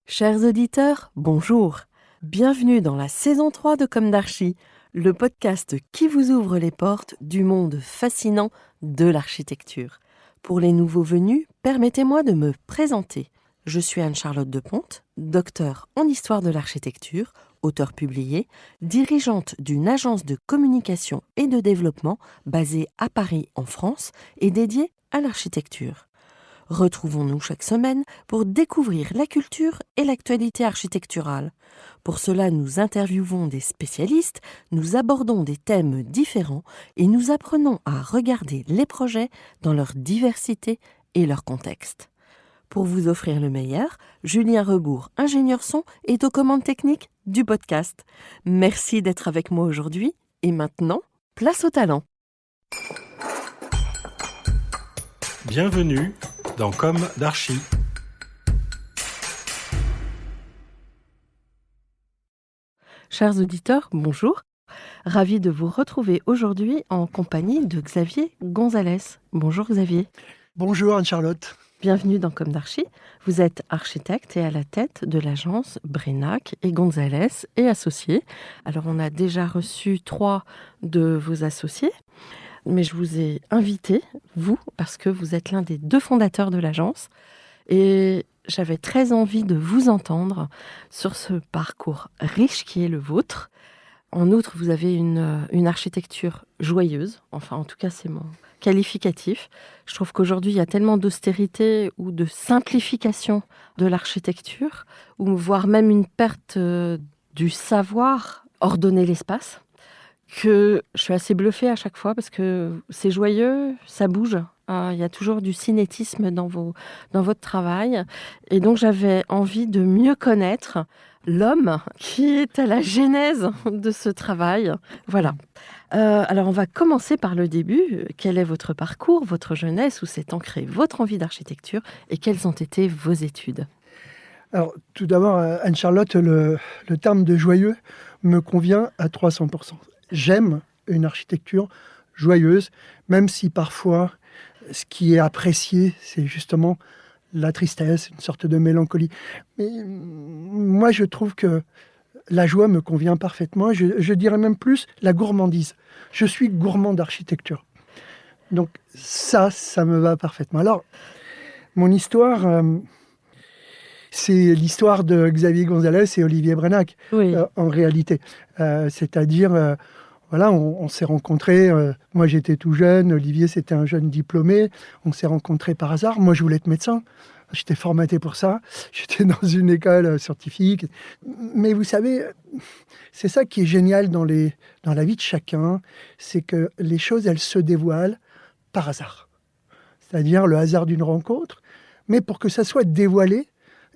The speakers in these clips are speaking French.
Chers auditeurs, bonjour. Bienvenue dans la saison 3 de Comme d'Archi, le podcast qui vous ouvre les portes du monde fascinant de l'architecture. Pour les nouveaux venus, permettez-moi de me présenter. Je suis Anne-Charlotte Deponte, docteure en histoire de l'architecture, auteure publiée, dirigeante d'une agence de communication et de développement basée à Paris en France et dédiée à l'architecture. Retrouvons-nous chaque semaine pour découvrir la culture et l'actualité architecturale. Pour cela, nous interviewons des spécialistes, nous abordons des thèmes différents et nous apprenons à regarder les projets dans leur diversité et leur contexte. Pour vous offrir le meilleur, Julien Rebourg, ingénieur son, est aux commandes techniques du podcast. Merci d'être avec moi aujourd'hui et maintenant, place au talent. Bienvenue dans Comme d'Archi. Chers auditeurs, bonjour. Ravi de vous retrouver aujourd'hui en compagnie de Xavier Gonzalez. Bonjour Xavier. Bonjour Anne-Charlotte. Bienvenue dans Comme d'Archi. Vous êtes architecte et à la tête de l'agence Brenac et Gonzalez et associés. Alors on a déjà reçu 3 de vos associés, mais je vous ai invité, vous, parce que vous êtes l'un des 2 fondateurs de l'agence. Et j'avais très envie de vous entendre sur ce parcours riche qui est le vôtre. En outre, vous avez une architecture joyeuse. Enfin, en tout cas, c'est mon qualificatif. Je trouve qu'aujourd'hui, il y a tellement d'austérité ou de simplification de l'architecture, ou voire même une perte du savoir ordonner l'espace, que je suis assez bluffée à chaque fois parce que c'est joyeux, ça bouge. Il y a toujours du cinétisme dans votre travail. Et donc, j'avais envie de mieux connaître l'homme qui est à la genèse de ce travail. Voilà. Alors, on va commencer par le début. Quel est votre parcours, votre jeunesse, où s'est ancrée votre envie d'architecture et quelles ont été vos études ? Alors, tout d'abord, Anne-Charlotte, le terme de joyeux me convient à 300%. J'aime une architecture joyeuse, même si parfois, ce qui est apprécié, c'est justement la tristesse, une sorte de mélancolie. Mais moi, je trouve que la joie me convient parfaitement. Je dirais même plus la gourmandise. Je suis gourmand d'architecture. Donc ça me va parfaitement. Alors, mon histoire, c'est l'histoire de Xavier Gonzalez et Olivier Brenac, Oui. en réalité. C'est-à-dire... Voilà, on s'est rencontrés, moi j'étais tout jeune, Olivier c'était un jeune diplômé, on s'est rencontrés par hasard, moi je voulais être médecin, j'étais formaté pour ça, j'étais dans une école scientifique, mais vous savez, c'est ça qui est génial dans la vie de chacun, c'est que les choses elles se dévoilent par hasard, c'est-à-dire le hasard d'une rencontre, mais pour que ça soit dévoilé,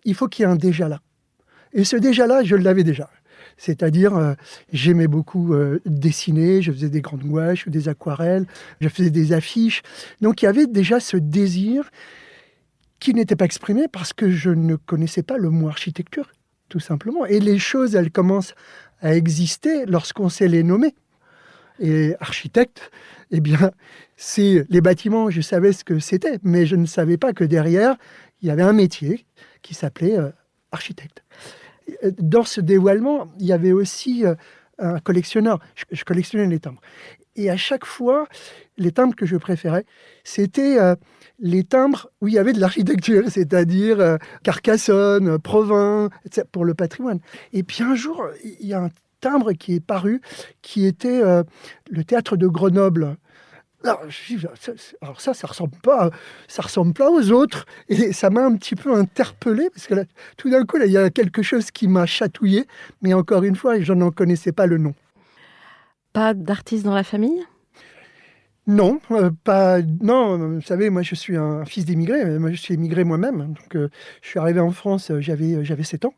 il faut qu'il y ait un déjà là. Et ce déjà là, je l'avais déjà. C'est-à-dire, j'aimais beaucoup dessiner, je faisais des grandes gouaches ou des aquarelles, je faisais des affiches. Donc il y avait déjà ce désir qui n'était pas exprimé parce que je ne connaissais pas le mot architecture, tout simplement. Et les choses, elles commencent à exister lorsqu'on sait les nommer. Et architecte, eh bien, c'est les bâtiments, je savais ce que c'était, mais je ne savais pas que derrière, il y avait un métier qui s'appelait architecte. Dans ce dévoilement, il y avait aussi un collectionneur. Je collectionnais les timbres. Et à chaque fois, les timbres que je préférais, c'était les timbres où il y avait de l'architecture, c'est-à-dire Carcassonne, Provins, etc., pour le patrimoine. Et puis un jour, il y a un timbre qui est paru, qui était le théâtre de Grenoble. Alors ça ressemble pas aux autres. Et ça m'a un petit peu interpellé, parce que là, tout d'un coup, là, il y a quelque chose qui m'a chatouillé, mais encore une fois, je n'en connaissais pas le nom. Pas d'artiste dans la famille ? Non, vous savez, moi je suis un fils d'immigré, moi je suis immigré moi-même, donc je suis arrivé en France, j'avais 7 ans.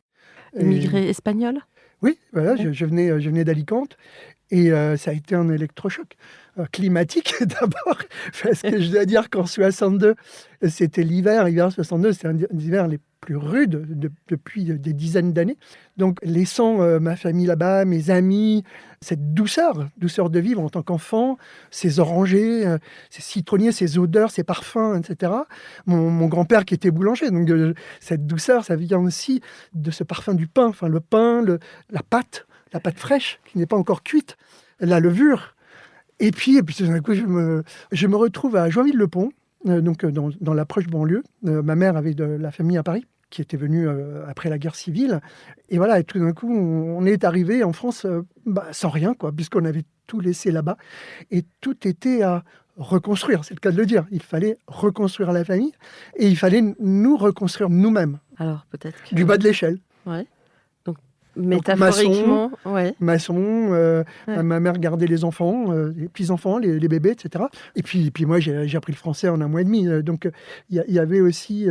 Immigré espagnol ? Oui, voilà, Ouais. je venais d'Alicante. Et ça a été un électrochoc climatique d'abord, parce que je dois dire qu'en 62, c'était l'hiver 62, c'était un des hivers les plus rude depuis des dizaines d'années. Donc, laissant ma famille là-bas, mes amis, cette douceur de vivre en tant qu'enfant, ces orangers, ces citronniers, ces odeurs, ces parfums, etc. Mon grand-père qui était boulanger, donc cette douceur, ça vient aussi de ce parfum du pain, enfin le pain, la pâte fraîche qui n'est pas encore cuite, la levure. Et puis tout d'un coup, je me retrouve à Joinville-le-Pont, donc dans la proche banlieue. Ma mère avait de la famille à Paris, qui était venue après la guerre civile. Et voilà, et tout d'un coup, on est arrivé en France sans rien, quoi, puisqu'on avait tout laissé là-bas. Et tout était à reconstruire, c'est le cas de le dire. Il fallait reconstruire la famille et il fallait nous reconstruire nous-mêmes. Alors peut-être que... Du bas de l'échelle. Ouais. Donc métaphoriquement, maçon, ma mère gardait les enfants, les petits-enfants, les bébés, etc. Et puis moi, j'ai appris le français en 1 mois et demi. Donc, il y avait aussi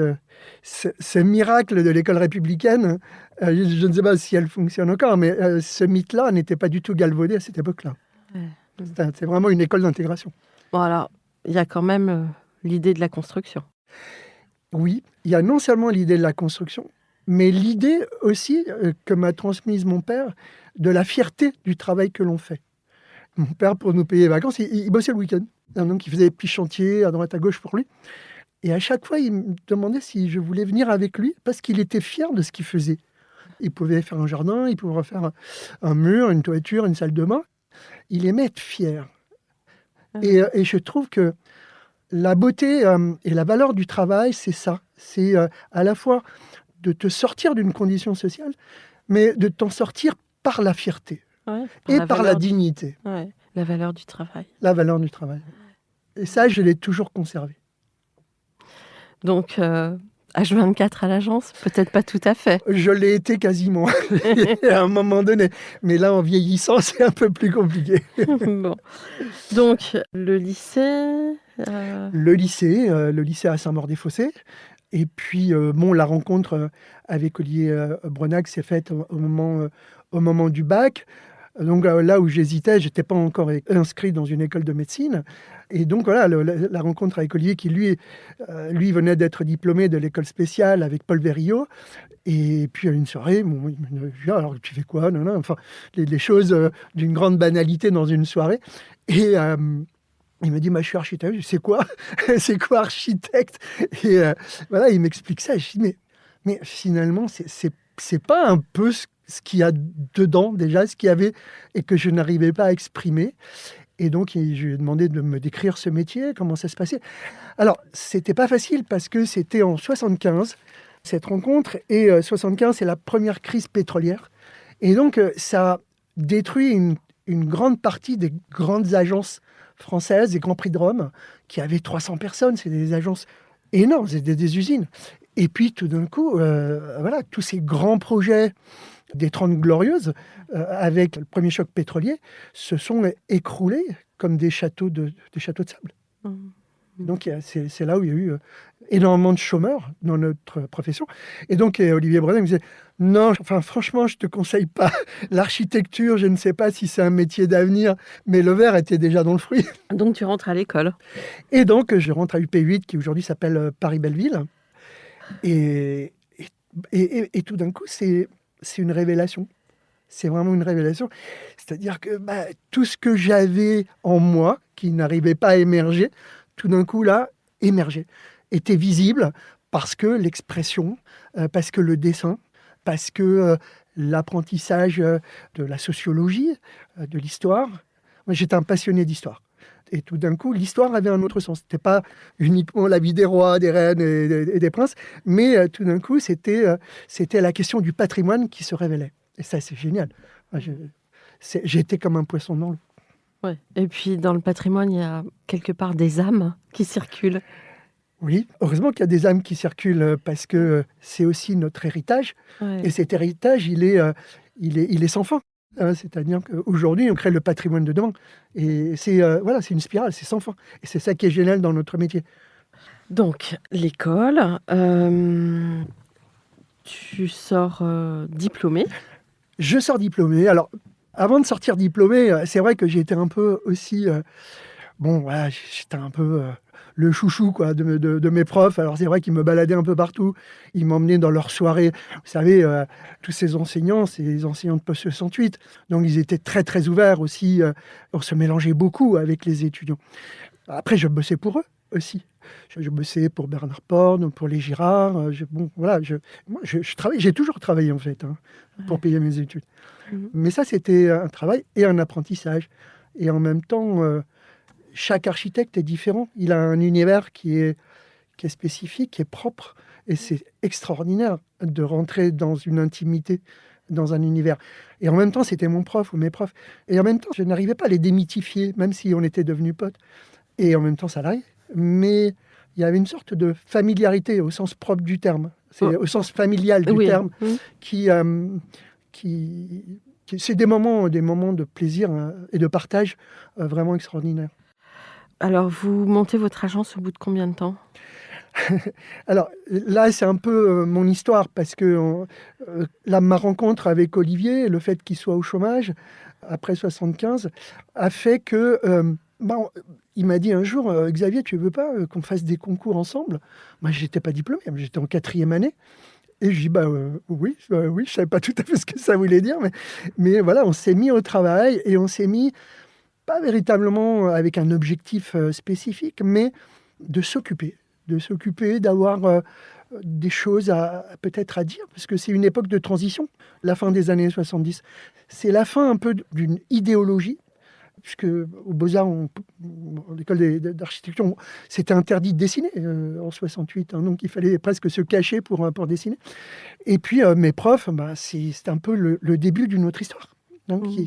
ce miracle de l'école républicaine. Je ne sais pas si elle fonctionne encore, mais ce mythe-là n'était pas du tout galvaudé à cette époque-là. Ouais. C'est vraiment une école d'intégration. Bon, alors, il y a quand même l'idée de la construction. Oui, il y a non seulement l'idée de la construction, mais l'idée aussi que m'a transmise mon père de la fierté du travail que l'on fait. Mon père, pour nous payer les vacances, il bossait le week-end. Donc, il faisait des petits chantiers à droite à gauche pour lui. Et à chaque fois, il me demandait si je voulais venir avec lui parce qu'il était fier de ce qu'il faisait. Il pouvait faire un jardin, il pouvait refaire un mur, une toiture, une salle de bain. Il aimait être fier. Et je trouve que la beauté et la valeur du travail, c'est ça. C'est à la fois de te sortir d'une condition sociale, mais de t'en sortir par la fierté et par la dignité. La valeur du travail. La valeur du travail. Et ça, je l'ai toujours conservé. Donc, H24 à l'agence, peut-être pas tout à fait. Je l'ai été quasiment à un moment donné. Mais là, en vieillissant, c'est un peu plus compliqué. Bon. Donc, le lycée... Le lycée à Saint-Maur-des-Fossés. Et puis, la rencontre avec Olivier Brenac s'est faite au moment du bac. Donc là où j'hésitais, je n'étais pas encore inscrit dans une école de médecine. Et donc voilà, la rencontre avec Olivier, qui lui venait d'être diplômé de l'école spéciale avec Paul Verriot. Et puis à une soirée, il me dit, alors tu fais quoi? Non, enfin, les choses d'une grande banalité dans une soirée. Et... il me dit, je suis architecte. Je dis, c'est quoi? C'est quoi architecte? Et voilà, il m'explique ça. Et je dis, mais finalement, c'est pas un peu ce qu'il y a dedans, déjà, ce qu'il y avait et que je n'arrivais pas à exprimer. Et donc, je lui ai demandé de me décrire ce métier, comment ça se passait. Alors, c'était pas facile parce que c'était en 75, cette rencontre. Et 75, c'est la première crise pétrolière. Et donc, ça détruit une grande partie des grandes agences françaises, des Grands Prix de Rome, qui avaient 300 personnes. C'est des agences énormes, c'est des usines. Et puis, tout d'un coup, voilà, tous ces grands projets des 30 Glorieuses, avec le premier choc pétrolier, se sont écroulés comme des châteaux de sable. Donc, c'est là où il y a eu énormément de chômeurs dans notre profession. Et donc, Olivier Brenac me disait, non, franchement, je ne te conseille pas l'architecture, je ne sais pas si c'est un métier d'avenir, mais le verre était déjà dans le fruit. Donc, tu rentres à l'école. Et donc, je rentre à UP8, qui aujourd'hui s'appelle Paris-Belleville. Et tout d'un coup, c'est une révélation. C'est vraiment une révélation. C'est-à-dire que tout ce que j'avais en moi, qui n'arrivait pas à émerger, tout d'un coup, là, émergeait, était visible parce que l'expression, parce que le dessin, parce que l'apprentissage de la sociologie, de l'histoire. Moi, j'étais un passionné d'histoire. Et tout d'un coup, l'histoire avait un autre sens. Ce n'était pas uniquement la vie des rois, des reines et des princes, mais tout d'un coup, c'était la question du patrimoine qui se révélait. Et ça, c'est génial. J'étais comme un poisson dans l'eau. Ouais. Et puis, dans le patrimoine, il y a quelque part des âmes qui circulent. Oui, heureusement qu'il y a des âmes qui circulent parce que c'est aussi notre héritage. Ouais. Et cet héritage, il est sans fin. C'est-à-dire qu'aujourd'hui, on crée le patrimoine de demain. Et c'est une spirale, c'est sans fin. Et c'est ça qui est génial dans notre métier. Donc, l'école, tu sors diplômé. Je sors diplômé. Alors, avant de sortir diplômé, c'est vrai que j'ai été un peu aussi... j'étais un peu le chouchou quoi, de mes profs. Alors c'est vrai qu'ils me baladaient un peu partout, ils m'emmenaient dans leurs soirées. Vous savez, tous ces enseignants, c'est les enseignants de post 68, donc ils étaient très très ouverts aussi. On se mélangeait beaucoup avec les étudiants. Après, je bossais pour eux aussi. Je bossais pour Bernard Porn, pour les Girard. Moi, je travaille, j'ai toujours travaillé en fait, pour payer mes études. Mais ça, c'était un travail et un apprentissage. Et en même temps, chaque architecte est différent. Il a un univers qui est spécifique, qui est propre. Et c'est extraordinaire de rentrer dans une intimité, dans un univers. Et en même temps, c'était mon prof ou mes profs. Et en même temps, je n'arrivais pas à les démythifier, même si on était devenus potes. Et en même temps, ça l'arrive. Mais il y avait une sorte de familiarité au sens propre du terme. C'est au sens familial du terme qui c'est des moments de plaisir et de partage vraiment extraordinaires. Alors, vous montez votre agence au bout de combien de temps ? Alors là, c'est un peu mon histoire parce que là, ma rencontre avec Olivier, le fait qu'il soit au chômage après 75, a fait que il m'a dit un jour, Xavier, tu veux pas qu'on fasse des concours ensemble ? Moi, j'étais pas diplômé, j'étais en 4e année. Et je dis oui, je savais pas tout à fait ce que ça voulait dire, mais voilà, on s'est mis au travail et on s'est mis pas véritablement avec un objectif spécifique, mais de s'occuper, d'avoir des choses peut-être à dire, parce que c'est une époque de transition, la fin des années 70. C'est la fin un peu d'une idéologie, puisque aux Beaux-Arts, l'école d'architecture, c'était interdit de dessiner en 68, donc il fallait presque se cacher pour dessiner. Et puis mes profs, c'est un peu le début d'une autre histoire.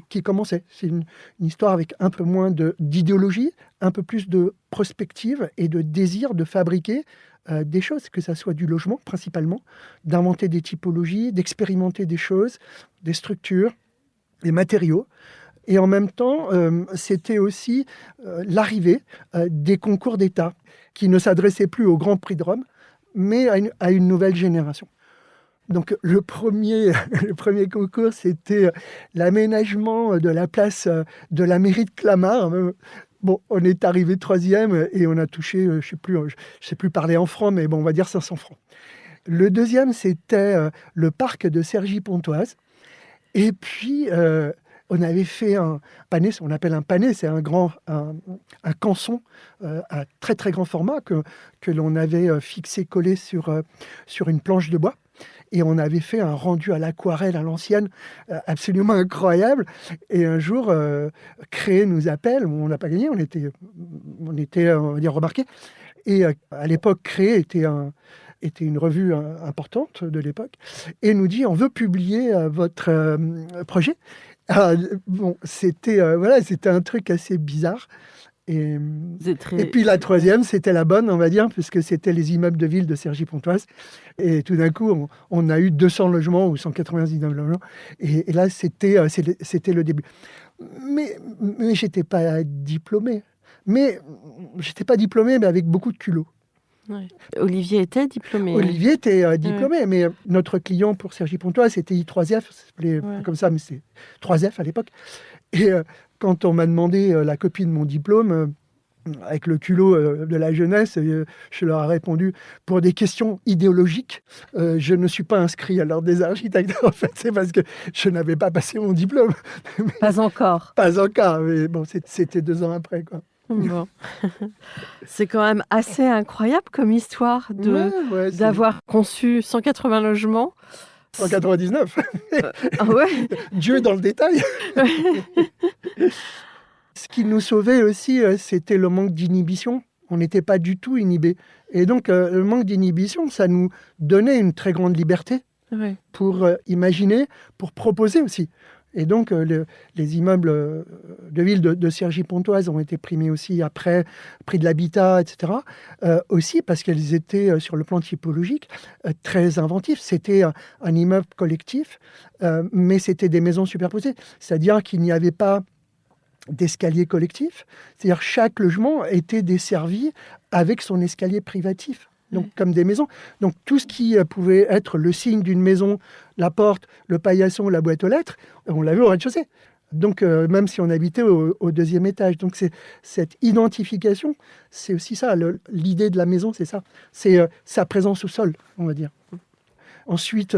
Qui commençait. C'est une histoire avec un peu moins d'idéologie, un peu plus de prospective et de désir de fabriquer des choses, que ça soit du logement principalement, d'inventer des typologies, d'expérimenter des choses, des structures, des matériaux. Et en même temps, c'était aussi l'arrivée des concours d'État qui ne s'adressaient plus au Grand Prix de Rome, mais à une nouvelle génération. Donc le premier concours, c'était l'aménagement de la place de la mairie de Clamart. Bon, on est arrivé 3e et on a touché, je sais plus parler en francs, mais bon, on va dire 500 francs. Le deuxième, c'était le parc de Cergy-Pontoise. Et puis, on avait fait un pané, on appelle un pané, c'est un canson à très très grand format que l'on avait fixé, collé sur une planche de bois. Et on avait fait un rendu à l'aquarelle à l'ancienne, absolument incroyable. Et un jour, Créé nous appelle, on n'a pas gagné, on était on va dire, remarqués. Et à l'époque, Créé était une revue importante de l'époque, et nous dit, on veut publier votre projet. Alors, c'était un truc assez bizarre. Et puis la troisième, c'était la bonne, on va dire, puisque c'était les immeubles de ville de Cergy-Pontoise. Et tout d'un coup, on a eu 200 logements ou 199 logements. Et là, c'était le début. Mais je n'étais pas diplômé. Mais avec beaucoup de culot. Ouais. Olivier était diplômé. Olivier était diplômé, mais notre client pour Cergy-Pontoise, c'était I3F, ça s'appelait comme ça, mais c'est 3F à l'époque. Et quand on m'a demandé la copie de mon diplôme, avec le culot de la jeunesse, je leur ai répondu, pour des questions idéologiques, je ne suis pas inscrit à l'ordre des architectes. En fait, c'est parce que je n'avais pas passé mon diplôme. Pas encore. Pas encore, mais bon, c'était 2 ans après, quoi. Bon. C'est quand même assez incroyable comme histoire d'avoir conçu 180 logements. 199. Ouais. Dieu dans le détail. Ce qui nous sauvait aussi, c'était le manque d'inhibition. On n'était pas du tout inhibés. Et donc, le manque d'inhibition, ça nous donnait une très grande liberté pour imaginer, pour proposer aussi. Et donc, les immeubles de ville de Cergy-Pontoise ont été primés aussi après, prix de l'habitat, etc. Aussi parce qu'elles étaient, sur le plan typologique, très inventifs. C'était un immeuble collectif, mais c'était des maisons superposées. C'est-à-dire qu'il n'y avait pas d'escalier collectif. C'est-à-dire chaque logement était desservi avec son escalier privatif. Donc, comme des maisons. Donc, tout ce qui pouvait être le signe d'une maison, la porte, le paillasson, la boîte aux lettres, on l'avait au rez-de-chaussée. Donc, même si on habitait au deuxième étage. Donc, c'est cette identification, c'est aussi ça. L'idée de la maison, c'est ça. C'est sa présence au sol, on va dire. Ensuite,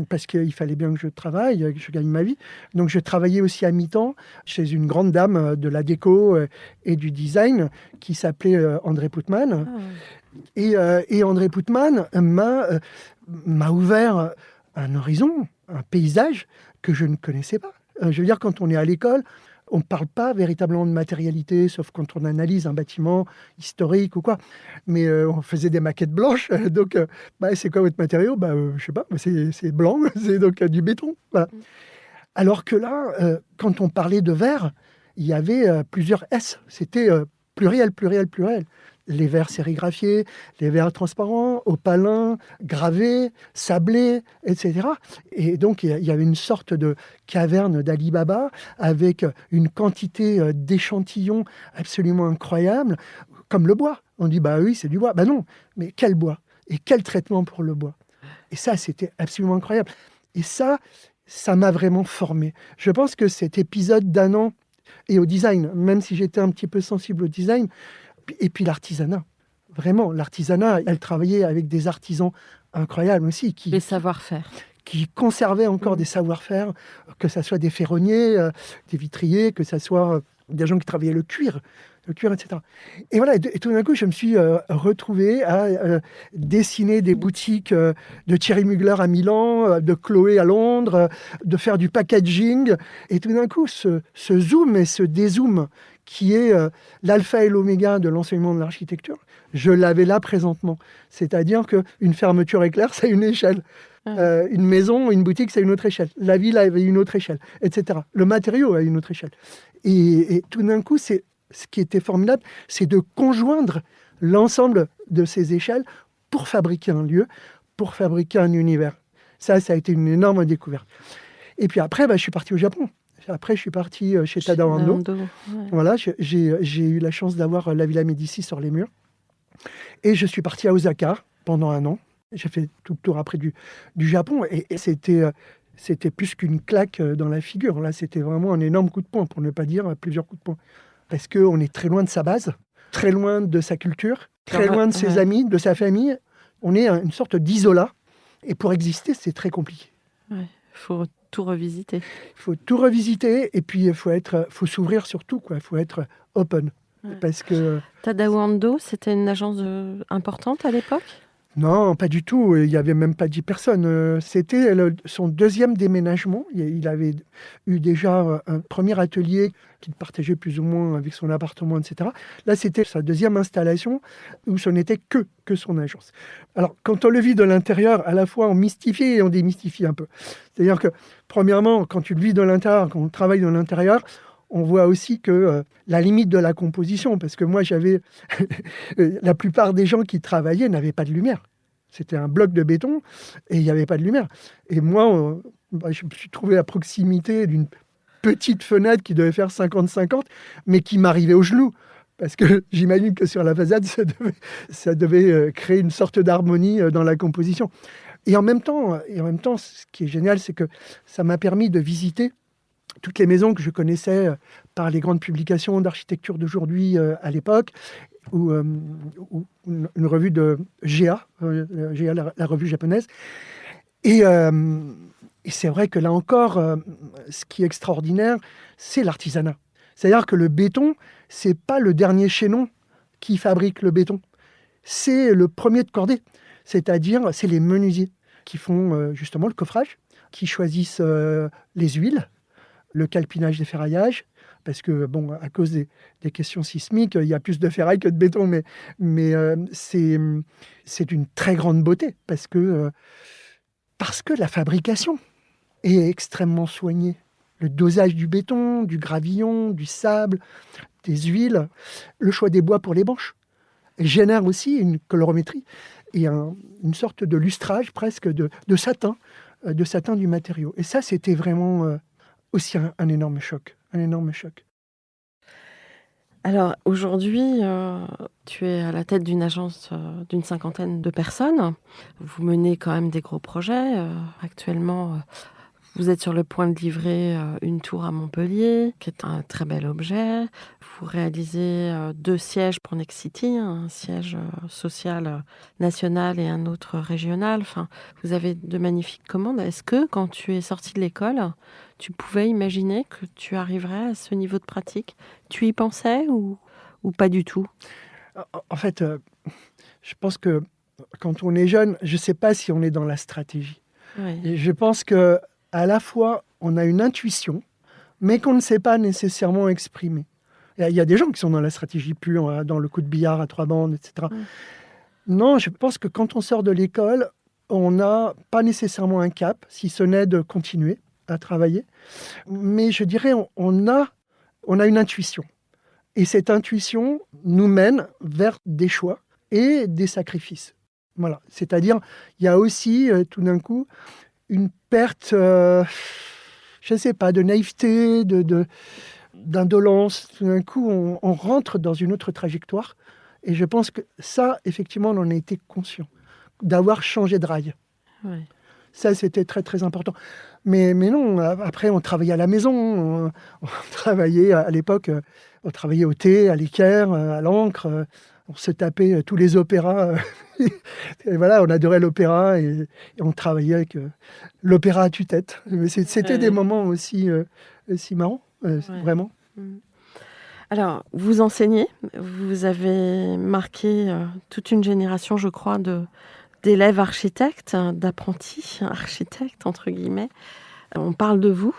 parce qu'il fallait bien que je travaille, que je gagne ma vie, donc je travaillais aussi à mi-temps chez une grande dame de la déco et du design qui s'appelait André Poutman. Et André Poutman m'a ouvert un horizon, un paysage que je ne connaissais pas. Je veux dire, quand on est à l'école, on ne parle pas véritablement de matérialité, sauf quand on analyse un bâtiment historique ou quoi. Mais on faisait des maquettes blanches. Donc, c'est quoi votre matériau ? Je ne sais pas, c'est blanc, c'est donc du béton. Voilà. Alors que là, quand on parlait de verre, il y avait plusieurs S. C'était pluriel, pluriel, pluriel. Les verres sérigraphiés, les verres transparents, opalins, gravés, sablés, etc. Et donc, il y avait une sorte de caverne d'Ali Baba avec une quantité d'échantillons absolument incroyable, comme le bois. On dit, oui, c'est du bois. Non, mais quel bois ? Et quel traitement pour le bois ? Et ça, c'était absolument incroyable. Et ça m'a vraiment formé. Je pense que cet épisode d'un an, et au design, même si j'étais un petit peu sensible au design, et puis l'artisanat. Vraiment, l'artisanat, elle travaillait avec des artisans incroyables aussi. Les savoir-faire. Qui conservaient encore des savoir-faire, que ce soit des ferronniers, des vitriers, que ce soit des gens qui travaillaient le cuir, etc. Et voilà, et tout d'un coup, je me suis retrouvé à dessiner des boutiques de Thierry Mugler à Milan, de Chloé à Londres, de faire du packaging. Et tout d'un coup, ce zoom et ce dézoom qui est l'alpha et l'oméga de l'enseignement de l'architecture, je l'avais là présentement. C'est-à-dire qu'une fermeture éclair, c'est une échelle. Une maison, une boutique, c'est une autre échelle. La ville avait une autre échelle, etc. Le matériau a une autre échelle. Et tout d'un coup, ce qui était formidable, c'est de conjoindre l'ensemble de ces échelles pour fabriquer un lieu, pour fabriquer un univers. Ça a été une énorme découverte. Et puis après, je suis parti au Japon. Après, je suis parti chez Tadao Ando. Voilà, j'ai eu la chance d'avoir la Villa Médicis sur les murs. Et je suis parti à Osaka pendant 1 an. J'ai fait tout le tour après du Japon. Et c'était plus qu'une claque dans la figure. Là, c'était vraiment un énorme coup de poing, pour ne pas dire plusieurs coups de poing. Parce qu'on est très loin de sa base, très loin de sa culture, très loin de ses amis, de sa famille. On est une sorte d'isolat. Et pour exister, c'est très compliqué. Il faut tout revisiter. Il faut tout revisiter et puis il faut s'ouvrir sur tout, quoi. Il faut être open. Parce que Tadao Ando, c'était une agence importante à l'époque ? Non, pas du tout. Il n'y avait même pas 10 personnes. C'était son deuxième déménagement. Il avait eu déjà un premier atelier qu'il partageait plus ou moins avec son appartement, etc. Là, c'était sa deuxième installation où ce n'était que son agence. Alors, quand on le vit de l'intérieur, à la fois on mystifie et on démystifie un peu. C'est-à-dire que, premièrement, quand tu le vis de l'intérieur, quand on travaille de l'intérieur, on voit aussi que la limite de la composition, parce que moi, la plupart des gens qui travaillaient n'avaient pas de lumière. C'était un bloc de béton et il n'y avait pas de lumière. Et moi, je me suis trouvé à proximité d'une petite fenêtre qui devait faire 50-50, mais qui m'arrivait au genou. Parce que j'imagine que sur la façade, ça devait créer une sorte d'harmonie dans la composition. Et en même temps, ce qui est génial, c'est que ça m'a permis de visiter toutes les maisons que je connaissais par les grandes publications d'architecture d'aujourd'hui à l'époque, ou une revue de GA, la revue japonaise. Et c'est vrai que là encore, ce qui est extraordinaire, c'est l'artisanat. C'est-à-dire que le béton, c'est pas le dernier chaînon qui fabrique le béton. C'est le premier de cordée. C'est-à-dire, c'est les menuisiers qui font justement le coffrage, qui choisissent les huiles, le calpinage des ferraillages, parce que, à cause des questions sismiques, il y a plus de ferraille que de béton, mais c'est d'une très grande beauté, parce que la fabrication est extrêmement soignée. Le dosage du béton, du gravillon, du sable, des huiles, le choix des bois pour les banches, génère aussi une colorimétrie et une sorte de lustrage presque de satin du matériau. Et ça, c'était vraiment aussi un énorme choc. Alors aujourd'hui, tu es à la tête d'une agence d'une 50aine de personnes. Vous menez quand même des gros projets. Actuellement, Vous êtes sur le point de livrer une tour à Montpellier, qui est un très bel objet. Vous réalisez 2 sièges pour Nexity, un siège social national et un autre régional. Enfin, vous avez de magnifiques commandes. Est-ce que, quand tu es sorti de l'école, tu pouvais imaginer que tu arriverais à ce niveau de pratique? Tu y pensais ou pas du tout? En fait, je pense que quand on est jeune, je ne sais pas si on est dans la stratégie. Oui. Et je pense qu'à la fois, on a une intuition, mais qu'on ne sait pas nécessairement exprimer. Il y a des gens qui sont dans la stratégie pure, dans le coup de billard à 3 bandes, etc. Non, je pense que quand on sort de l'école, on n'a pas nécessairement un cap, si ce n'est de continuer à travailler. Mais je dirais, on a une intuition. Et cette intuition nous mène vers des choix et des sacrifices. Voilà. C'est-à-dire, il y a aussi, tout d'un coup, une perte, je ne sais pas, de naïveté, d'indolence. Tout d'un coup, on rentre dans une autre trajectoire. Et je pense que ça, effectivement, on en a été conscient, d'avoir changé de rail. Oui. Ça, c'était très, très important. Mais non, après, on travaillait à la maison. On travaillait, à l'époque, on travaillait au thé, à l'équerre, à l'encre. On se tapait tous les opéras. Et voilà, on adorait l'opéra et on travaillait avec l'opéra à tue-tête. Mais c'était des moments aussi marrants, vraiment. Alors, vous enseignez, vous avez marqué toute une génération, je crois, d'élèves architectes, d'apprentis architectes, entre guillemets. On parle de vous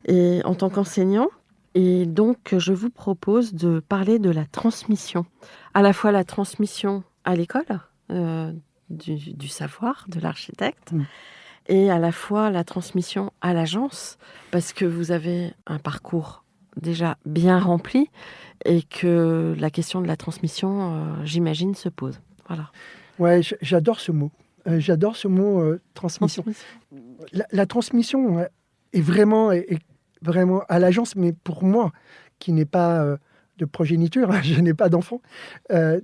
et en tant qu'enseignant. Et donc, je vous propose de parler de la transmission. À la fois la transmission à l'école, du savoir de l'architecte, et à la fois la transmission à l'agence, parce que vous avez un parcours déjà bien rempli et que la question de la transmission, j'imagine, se pose. Voilà. Ouais, j'adore ce mot. J'adore ce mot transmission. La transmission est vraiment à l'agence, mais pour moi, qui n'ai pas de progéniture, je n'ai pas d'enfant.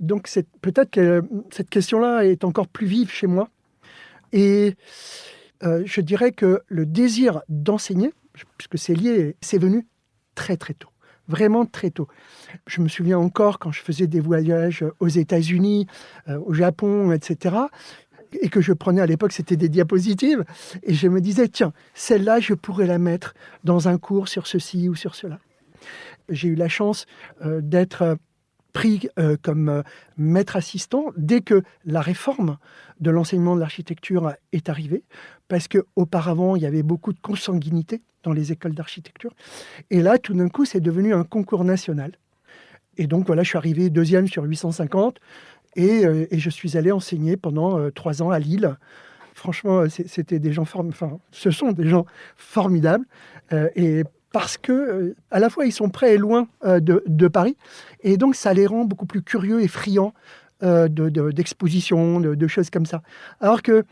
Donc peut-être que cette question-là est encore plus vive chez moi. Et je dirais que le désir d'enseigner, puisque c'est lié, c'est venu très très tôt. Vraiment très tôt. Je me souviens encore quand je faisais des voyages aux États-Unis, au Japon, etc., et que je prenais à l'époque, c'était des diapositives, et je me disais, tiens, celle-là, je pourrais la mettre dans un cours sur ceci ou sur cela. J'ai eu la chance d'être pris comme maître assistant dès que la réforme de l'enseignement de l'architecture est arrivée, parce qu'auparavant, il y avait beaucoup de consanguinité dans les écoles d'architecture. Et là, tout d'un coup, c'est devenu un concours national. Et donc, voilà, je suis arrivé 2e sur 850 et je suis allé enseigner pendant 3 ans à Lille. Franchement, c'était des gens ce sont des gens formidables. Et parce que, à la fois, ils sont près et loin de Paris. Et donc, ça les rend beaucoup plus curieux et friands d'expositions, de choses comme ça. Alors que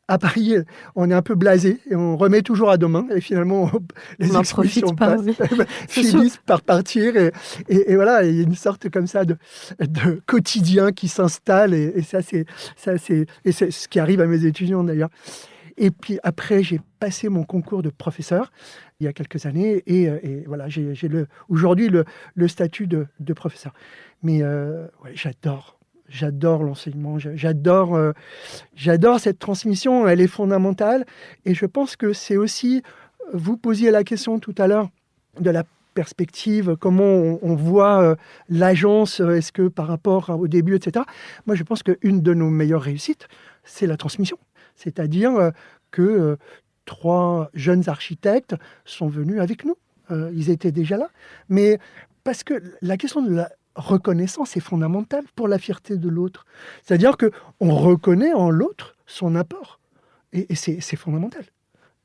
à Paris, on est un peu blasé et on remet toujours à demain. Et finalement, les expositions finissent par partir. Et voilà, il y a une sorte comme ça de quotidien qui s'installe. Et ça, c'est ce qui arrive à mes étudiants d'ailleurs. Et puis après, j'ai passé mon concours de professeur il y a quelques années. Et voilà, j'ai aujourd'hui le statut de professeur. Mais ouais, J'adore l'enseignement, j'adore cette transmission, elle est fondamentale. Et je pense que c'est aussi, vous posiez la question tout à l'heure de la perspective, comment on voit l'agence, est-ce que par rapport au début, etc. Moi, je pense qu'une de nos meilleures réussites, c'est la transmission. C'est-à-dire que 3 jeunes architectes sont venus avec nous. Ils étaient déjà là. Mais parce que la question de la reconnaissance est fondamentale pour la fierté de l'autre. C'est-à-dire qu'on reconnaît en l'autre son apport. Et c'est fondamental.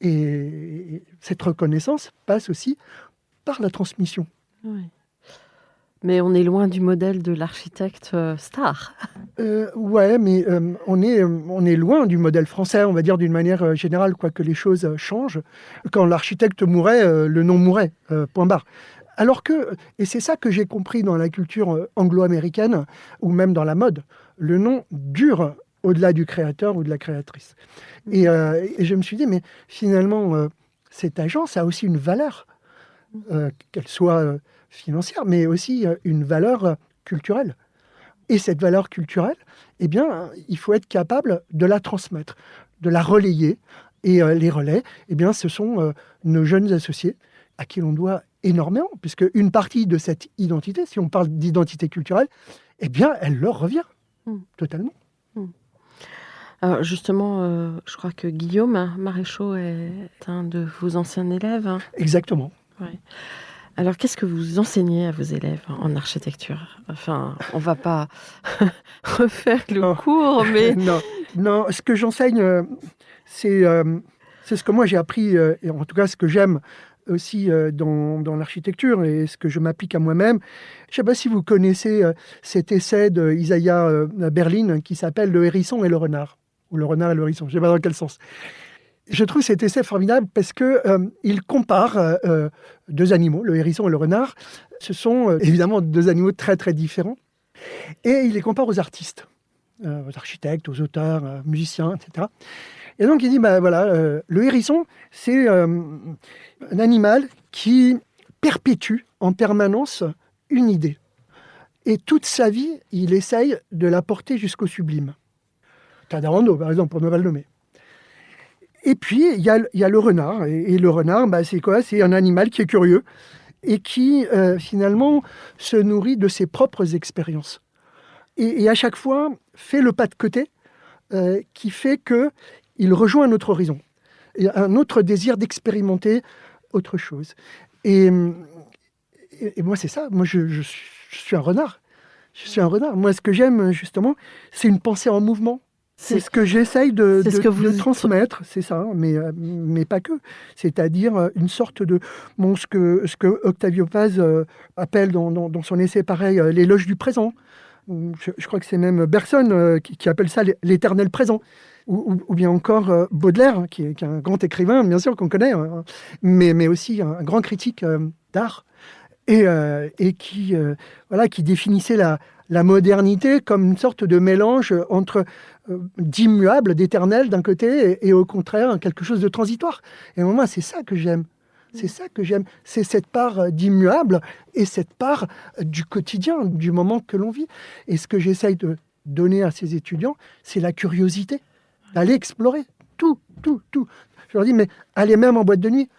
Et cette reconnaissance passe aussi par la transmission. Oui. Mais on est loin du modèle de l'architecte star. Ouais, mais on est loin du modèle français, on va dire d'une manière générale, quoique les choses changent. Quand l'architecte mourait, le nom mourait, point barre. Alors que, et c'est ça que j'ai compris dans la culture anglo-américaine, ou même dans la mode, le nom dure au-delà du créateur ou de la créatrice. Et je me suis dit, mais finalement, cette agence a aussi une valeur, qu'elle soit financière, mais aussi une valeur culturelle. Et cette valeur culturelle, eh bien, il faut être capable de la transmettre, de la relayer. Et les relais, eh bien, ce sont nos jeunes associés à qui l'on doit énormément, puisque une partie de cette identité, si on parle d'identité culturelle, eh bien, elle leur revient totalement. Alors justement, je crois que Guillaume Maréchaux est un de vos anciens élèves. Exactement. Ouais. Alors, qu'est-ce que vous enseignez à vos élèves en architecture? Enfin, on ne va pas refaire le cours, mais... Non, ce que j'enseigne, c'est ce que moi j'ai appris, et en tout cas ce que j'aime aussi dans l'architecture et ce que je m'applique à moi-même. Je ne sais pas si vous connaissez cet essai d'Isaiah Berlin qui s'appelle « Le hérisson et le renard ». Ou « Le renard et le hérisson », je ne sais pas dans quel sens. Je trouve cet essai formidable parce qu'il compare deux animaux, le hérisson et le renard. Ce sont évidemment deux animaux très très différents. Et il les compare aux artistes, aux architectes, aux auteurs, musiciens, etc. Et donc il dit, le hérisson, c'est un animal qui perpétue en permanence une idée. Et toute sa vie, il essaye de la porter jusqu'au sublime. Tadahando, par exemple, pour ne pas le nommer. Et puis, il y a le renard. Et le renard, c'est quoi? C'est un animal qui est curieux et qui, finalement, se nourrit de ses propres expériences. Et à chaque fois, fait le pas de côté qui fait qu'il rejoint un autre horizon, et un autre désir d'expérimenter autre chose. Et moi, c'est ça. Moi, je suis un renard. Je suis un renard. Moi, ce que j'aime, justement, c'est une pensée en mouvement. C'est ce que j'essaye de transmettre, c'est ça, mais pas que. C'est-à-dire une sorte de... ce que Octavio Paz appelle dans son essai pareil, l'éloge du présent. Je crois que c'est même Bergson qui appelle ça l'éternel présent. Ou bien encore Baudelaire, qui est un grand écrivain, bien sûr, qu'on connaît, mais aussi un grand critique d'art, et qui définissait la modernité comme une sorte de mélange entre d'immuable, d'éternel d'un côté, et au contraire, quelque chose de transitoire. Et moi, c'est ça que j'aime. C'est ça que j'aime. C'est cette part d'immuable et cette part du quotidien, du moment que l'on vit. Et ce que j'essaye de donner à ces étudiants, c'est la curiosité, d'aller explorer tout. Je leur dis, mais allez même en boîte de nuit,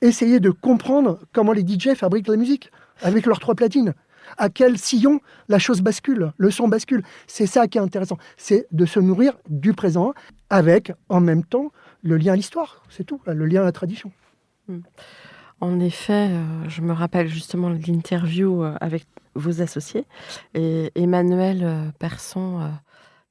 essayez de comprendre comment les DJ fabriquent de la musique avec leurs 3 platines. À quel sillon la chose bascule, le son bascule. C'est ça qui est intéressant. C'est de se nourrir du présent avec, en même temps, le lien à l'histoire. C'est tout, le lien à la tradition. En effet, je me rappelle justement de l'interview avec vos associés et Emmanuel Persson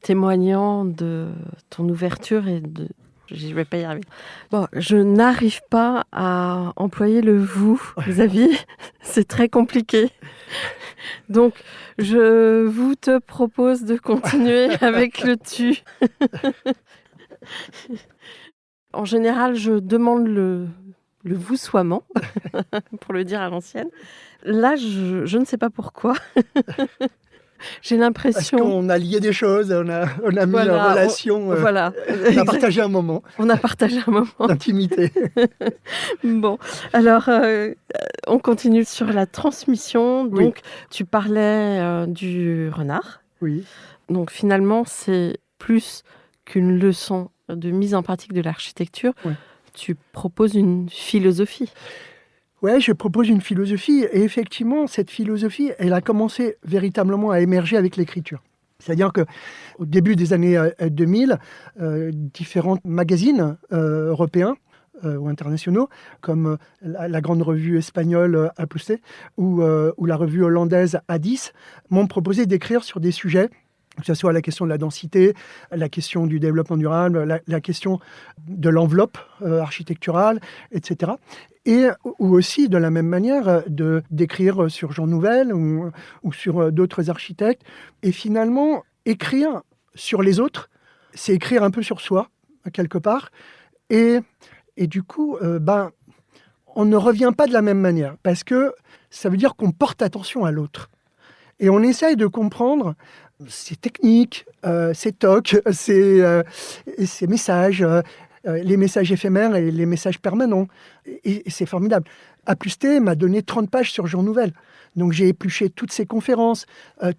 témoignant de ton ouverture et de... Je ne vais pas y arriver. Bon, je n'arrive pas à employer le « vous », Xavier. C'est très compliqué. Donc, je vous te propose de continuer avec le « tu ». En général, je demande le voussoiement, pour le dire à l'ancienne. Là, je ne sais pas pourquoi. J'ai l'impression... Parce qu'on a lié des choses, on a mis en relation, on a partagé un moment. On a partagé un moment. D'intimité. Bon, alors, on continue sur la transmission. Donc, tu parlais du renard. Oui. Donc, finalement, c'est plus qu'une leçon de mise en pratique de l'architecture. Oui. Tu proposes une philosophie. Oui, je propose une philosophie. Et effectivement, cette philosophie, elle a commencé véritablement à émerger avec l'écriture. C'est-à-dire qu'au début des années 2000, différents magazines européens ou internationaux, comme la grande revue espagnole Apuste ou la revue hollandaise A10, m'ont proposé d'écrire sur des sujets, que ce soit la question de la densité, la question du développement durable, la question de l'enveloppe architecturale, etc. Ou aussi, de la même manière, d'écrire sur Jean Nouvel ou sur d'autres architectes. Et finalement, écrire sur les autres, c'est écrire un peu sur soi, quelque part. Et du coup, on ne revient pas de la même manière, parce que ça veut dire qu'on porte attention à l'autre. Et on essaye de comprendre ses techniques, ses tocs, ses messages, les messages éphémères et les messages permanents. Et c'est formidable. A+T m'a donné 30 pages sur Jour Nouvelle. Donc j'ai épluché toutes ces conférences,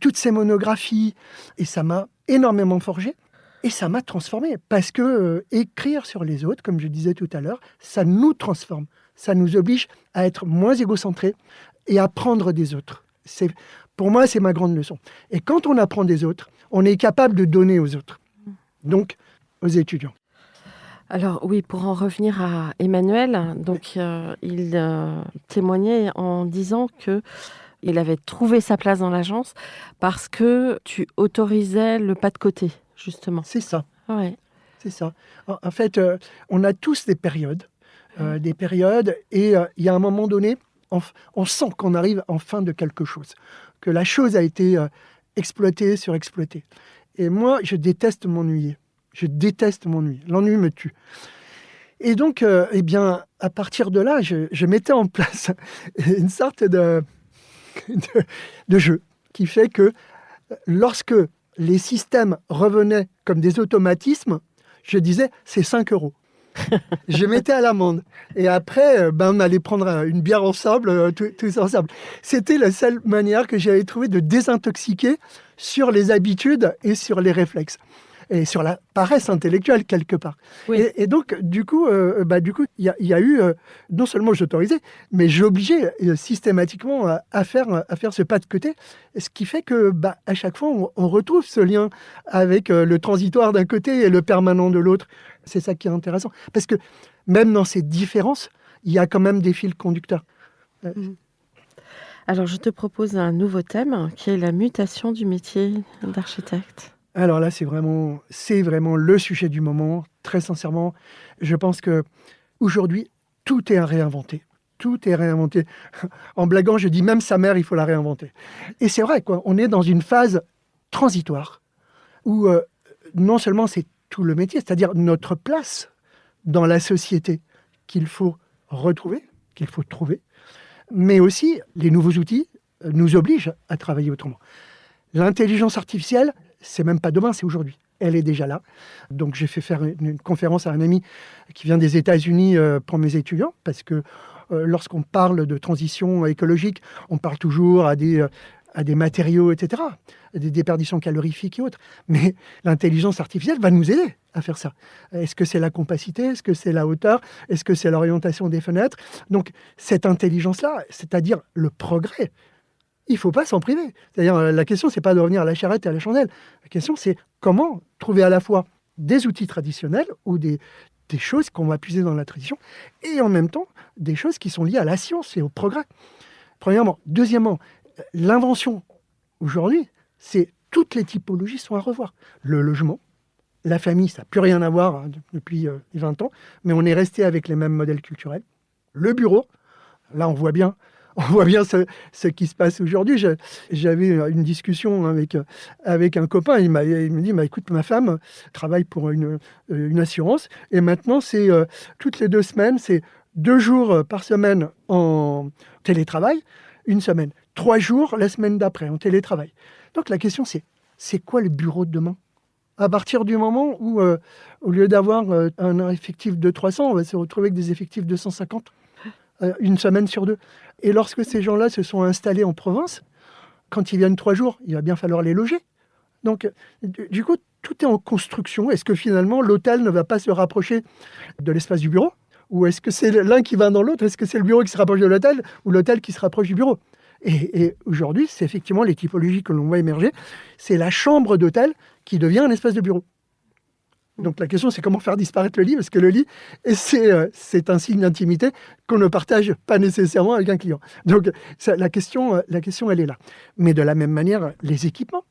toutes ces monographies, et ça m'a énormément forgé. Et ça m'a transformé, parce que écrire sur les autres, comme je disais tout à l'heure, ça nous transforme. Ça nous oblige à être moins égocentrés et à apprendre des autres. Pour moi, c'est ma grande leçon. Et quand on apprend des autres, on est capable de donner aux autres. Donc, aux étudiants. Alors oui, pour en revenir à Emmanuel, donc il témoignait en disant que il avait trouvé sa place dans l'agence parce que tu autorisais le pas de côté, justement. C'est ça. Ouais. C'est ça. En fait, on a tous des périodes, et il y a un moment donné, on sent qu'on arrive en fin de quelque chose, que la chose a été exploitée, surexploitée. Et moi, je déteste m'ennuyer. L'ennui me tue. Et donc, à partir de là, je mettais en place une sorte de jeu qui fait que lorsque les systèmes revenaient comme des automatismes, je disais, c'est 5 €. Je mettais à l'amende. Et après, on allait prendre une bière ensemble, tous ensemble. C'était la seule manière que j'avais trouvé de désintoxiquer sur les habitudes et sur les réflexes. Et sur la paresse intellectuelle, quelque part. Oui. Et donc, du coup, il y a eu, non seulement j'autorisais, mais j'obligeais systématiquement à faire ce pas de côté, ce qui fait que, à chaque fois, on retrouve ce lien avec le transitoire d'un côté et le permanent de l'autre. C'est ça qui est intéressant. Parce que même dans ces différences, il y a quand même des fils conducteurs. Alors, je te propose un nouveau thème, qui est la mutation du métier d'architecte. Alors là, c'est vraiment le sujet du moment. Très sincèrement, je pense que aujourd'hui, tout est à réinventer. Tout est réinventé. En blaguant, je dis même sa mère, il faut la réinventer. Et c'est vrai, quoi. On est dans une phase transitoire où non seulement c'est tout le métier, c'est-à-dire notre place dans la société qu'il faut retrouver, qu'il faut trouver, mais aussi les nouveaux outils nous obligent à travailler autrement. L'intelligence artificielle, c'est même pas demain, c'est aujourd'hui. Elle est déjà là. Donc j'ai fait faire une conférence à un ami qui vient des États-Unis pour mes étudiants, parce que lorsqu'on parle de transition écologique, on parle toujours à des matériaux, etc., des déperditions calorifiques et autres. Mais l'intelligence artificielle va nous aider à faire ça. Est-ce que c'est la compacité? Est-ce que c'est la hauteur? Est-ce que c'est l'orientation des fenêtres? Donc cette intelligence-là, c'est-à-dire le progrès, il ne faut pas s'en priver. C'est-à-dire, la question, ce n'est pas de revenir à la charrette et à la chandelle. La question, c'est comment trouver à la fois des outils traditionnels ou des choses qu'on va puiser dans la tradition, et en même temps, des choses qui sont liées à la science et au progrès. Premièrement. Deuxièmement, l'invention, aujourd'hui, c'est toutes les typologies sont à revoir. Le logement, la famille, ça n'a plus rien à voir depuis 20 ans, mais on est resté avec les mêmes modèles culturels. Le bureau, là, on voit bien ce qui se passe aujourd'hui. J'avais une discussion avec un copain. Il me dit, écoute, ma femme travaille pour une assurance, et maintenant, c'est toutes les 2 semaines, c'est 2 jours par semaine en télétravail, 1 semaine. 3 jours la semaine d'après en télétravail. Donc la question, c'est quoi le bureau de demain? À partir du moment où, au lieu d'avoir un effectif de 300, on va se retrouver avec des effectifs de 150. 1 semaine sur 2. Et lorsque ces gens-là se sont installés en province, quand ils viennent 3 jours, il va bien falloir les loger. Donc, du coup, tout est en construction. Est-ce que finalement, l'hôtel ne va pas se rapprocher de l'espace du bureau? Ou est-ce que c'est l'un qui va dans l'autre? Est-ce que c'est le bureau qui se rapproche de l'hôtel ou l'hôtel qui se rapproche du bureau? Et aujourd'hui, c'est effectivement les typologies que l'on voit émerger. C'est la chambre d'hôtel qui devient un espace de bureau. Donc la question, c'est comment faire disparaître le lit, parce que le lit, c'est un signe d'intimité qu'on ne partage pas nécessairement avec un client. Donc la question, elle est là. Mais de la même manière, les équipements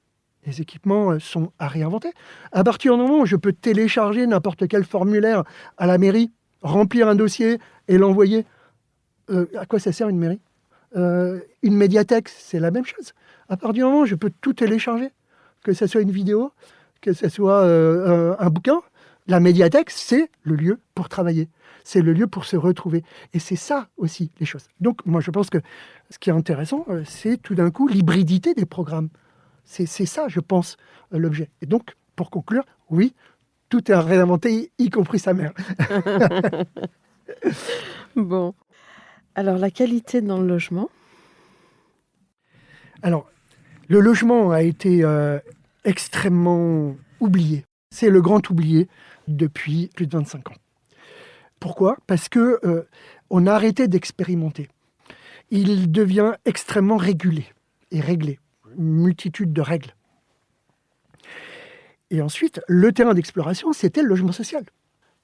sont à réinventer. À partir du moment où je peux télécharger n'importe quel formulaire à la mairie, remplir un dossier et l'envoyer, à quoi ça sert une mairie? Une médiathèque, c'est la même chose. À partir du moment où je peux tout télécharger, que ce soit une vidéo, que ce soit un bouquin, la médiathèque, c'est le lieu pour travailler. C'est le lieu pour se retrouver. Et c'est ça aussi, les choses. Donc, moi, je pense que ce qui est intéressant, c'est tout d'un coup l'hybridité des programmes. C'est ça, je pense, l'objet. Et donc, pour conclure, oui, tout est à réinventer, y compris sa mère. Bon. Alors, la qualité dans le logement? Alors, le logement a été extrêmement oublié. C'est le grand oublié depuis plus de 25 ans. Pourquoi ? Parce que on a arrêté d'expérimenter. Il devient extrêmement régulé et réglé. Une multitude de règles. Et ensuite, le terrain d'exploration, c'était le logement social.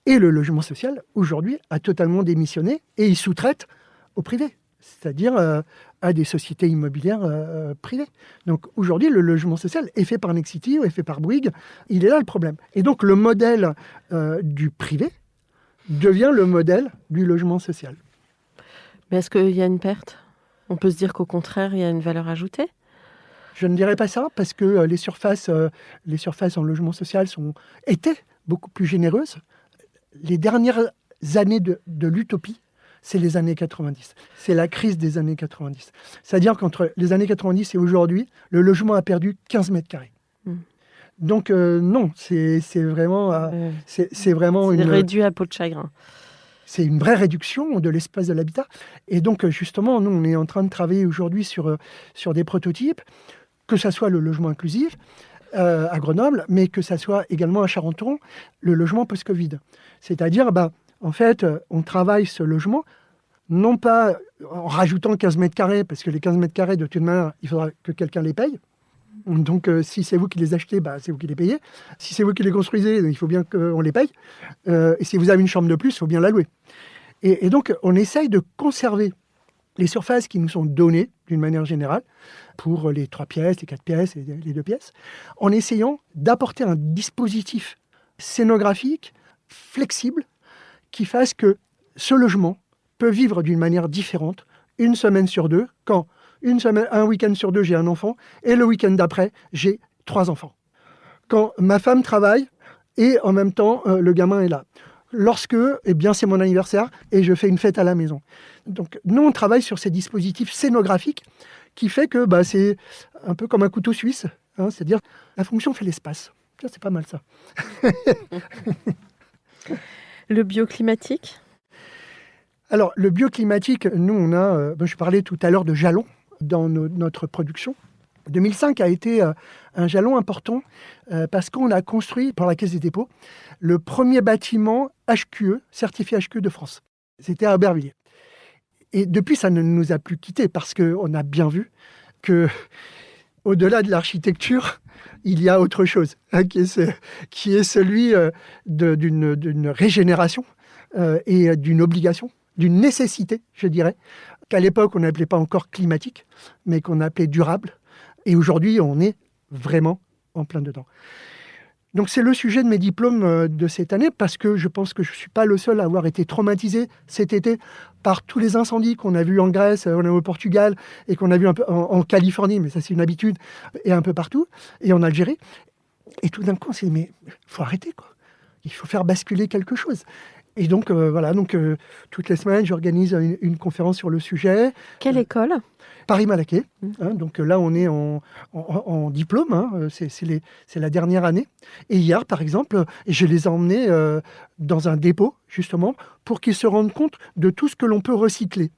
Et le logement social, aujourd'hui, a totalement démissionné et il sous-traite au privé, c'est-à-dire à des sociétés immobilières privées. Donc aujourd'hui, le logement social est fait par Nexity ou est fait par Bouygues. Il est là le problème. Et donc le modèle du privé devient le modèle du logement social. Mais est-ce qu'il y a une perte? On peut se dire qu'au contraire, il y a une valeur ajoutée? Je ne dirais pas ça, parce que les surfaces en logement social étaient beaucoup plus généreuses. Les dernières années de l'utopie, c'est les années 90. C'est la crise des années 90. C'est-à-dire qu'entre les années 90 et aujourd'hui, le logement a perdu 15 mètres carrés. Donc non, c'est vraiment, c'est vraiment C'est réduit à peau de chagrin. C'est une vraie réduction de l'espace de l'habitat. Et donc justement, nous, on est en train de travailler aujourd'hui sur des prototypes, que ça soit le logement inclusif à Grenoble, mais que ça soit également à Charenton, le logement post-Covid. C'est-à-dire, en fait, on travaille ce logement, non pas en rajoutant 15 mètres carrés, parce que les 15 mètres carrés, de toute manière, il faudra que quelqu'un les paye. Donc, si c'est vous qui les achetez, c'est vous qui les payez. Si c'est vous qui les construisez, il faut bien qu'on les paye. Et si vous avez une chambre de plus, il faut bien la louer. Et donc, on essaye de conserver les surfaces qui nous sont données, d'une manière générale, pour les 3 pièces, les 4 pièces et les 2 pièces, en essayant d'apporter un dispositif scénographique, flexible, qui fasse que ce logement peut vivre d'une manière différente, une semaine sur 2, quand un week-end sur 2, j'ai un enfant, et le week-end d'après, j'ai 3 enfants. Quand ma femme travaille, et en même temps, le gamin est là. Lorsque, c'est mon anniversaire, et je fais une fête à la maison. Donc, nous, on travaille sur ces dispositifs scénographiques, qui fait que c'est un peu comme un couteau suisse, c'est-à-dire la fonction fait l'espace. Ça, c'est pas mal, ça. Le bioclimatique? Alors, le bioclimatique, nous, on a... je parlais tout à l'heure de jalons dans notre production. 2005 a été un jalon important parce qu'on a construit, par la Caisse des dépôts, le premier bâtiment HQE, certifié HQE de France. C'était à Aubervilliers. Et depuis, ça ne nous a plus quittés parce qu'on a bien vu que, au-delà de l'architecture, il y a autre chose, qui est celui d'une régénération et d'une obligation, d'une nécessité, je dirais, qu'à l'époque, on n'appelait pas encore climatique, mais qu'on appelait durable. Et aujourd'hui, on est vraiment en plein dedans. Donc c'est le sujet de mes diplômes de cette année, parce que je pense que je ne suis pas le seul à avoir été traumatisé cet été par tous les incendies qu'on a vus en Grèce, on a vu au Portugal, et qu'on a vu un peu en Californie, mais ça c'est une habitude, et un peu partout, et en Algérie. Et tout d'un coup, on s'est dit, mais il faut arrêter, quoi. Il faut faire basculer quelque chose. Et donc, toutes les semaines, j'organise une conférence sur le sujet. Quelle école ? Paris-Malaquais. Donc là, on est en diplôme. C'est la dernière année. Et hier, par exemple, je les ai emmenés dans un dépôt, justement, pour qu'ils se rendent compte de tout ce que l'on peut recycler.